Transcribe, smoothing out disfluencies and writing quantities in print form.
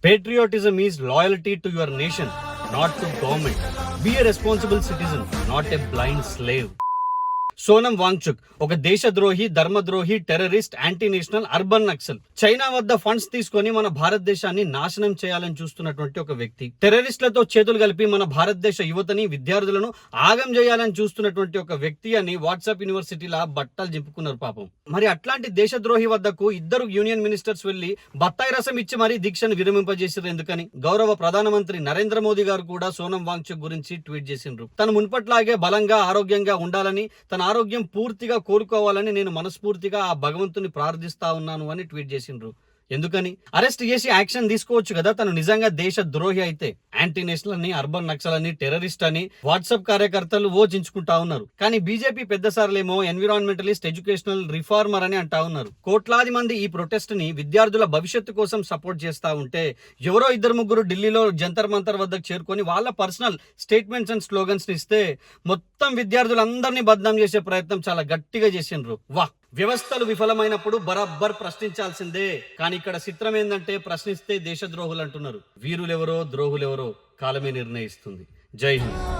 Patriotism is loyalty to your nation, not to government. Be a responsible citizen, not a blind slave. Sonam Wangchuk ఒక దేశద్రోహి, ధర్మద్రోహి, terrorist, anti national, urban naxal. China వద్ద funds తీసుకొని మన భారతదేశాన్ని నాశనం చేయాలని చూస్తున్నటువంటి ఒక వ్యక్తి. టెర్రరిస్టులతో చేతులు కలిపి మన భారతదేశ యువతని, విద్యార్థులను ఆగం చేయాలని చూస్తున్నటువంటి ఒక వ్యక్తి అని వాట్సాప్ యూనివర్సిటీలా బట్టలు చింపుకున్నారు పాపం. మరి అట్లాంటి దేశద్రోహి వద్దకు ఇద్దరు యూనియన్ మినిస్టర్స్ వెళ్లి బత్తాయి రసం ఇచ్చి మరీ దీక్షను విరమింపజేసారు. ఎందుకని? గౌరవ ప్రధానమంత్రి నరేంద్ర మోదీ గారు కూడా సోనం వాంగ్చుక్ గురించి ట్వీట్ చేసిండ్రు. తను మున్పట్లాగే బలంగా, ఆరోగ్యంగా ఉండాలని, తన ఆరోగ్యం పూర్తిగా కోలుకోవాలని నేను మనస్ఫూర్తిగా ఆ భగవంతుని ప్రార్థిస్తా ఉన్నాను అని ట్వీట్ చేసిండ్రు. ఎందుకని? అరెస్ట్ చేసి యాక్షన్ తీసుకోవచ్చు కదా తను నిజంగా దేశ ద్రోహి అయితే. యాంటీ నేషనల్ అని, అర్బన్ నక్సల్ అని, టెర్రరిస్ట్ అని వాట్సాప్ కార్యకర్తలు ఓచించుకుంటా ఉన్నారు. కానీ బీజేపీ పెద్దసార్లేమో ఎన్విరాన్మెంటలిస్ట్, ఎడ్యుకేషనల్ రిఫార్మర్ అని అంటా ఉన్నారు. కోట్లాది మంది ఈ ప్రొటెస్ట్ ని విద్యార్థుల భవిష్యత్తు కోసం సపోర్ట్ చేస్తా ఉంటే ఎవరో ఇద్దరు ముగ్గురు ఢిల్లీలో జంతర్ మంతర్ వద్దకు చేరుకొని వాళ్ళ పర్సనల్ స్టేట్మెంట్స్ అండ్ స్లోగన్స్ ని ఇస్తే మొత్తం విద్యార్థులందరినీ బద్నాం చేసే ప్రయత్నం చాలా గట్టిగా చేసిండ్రు. వ్యవస్థలు విఫలమైనప్పుడు బరాబర్ ప్రశ్నించాల్సిందే. కానీ ఇక్కడ చిత్రం ఏంటంటే ప్రశ్నిస్తే దేశద్రోహులు అంటున్నారు. వీరులెవరో, ద్రోహులెవరో కాలమే నిర్ణయిస్తుంది. జై హింద్.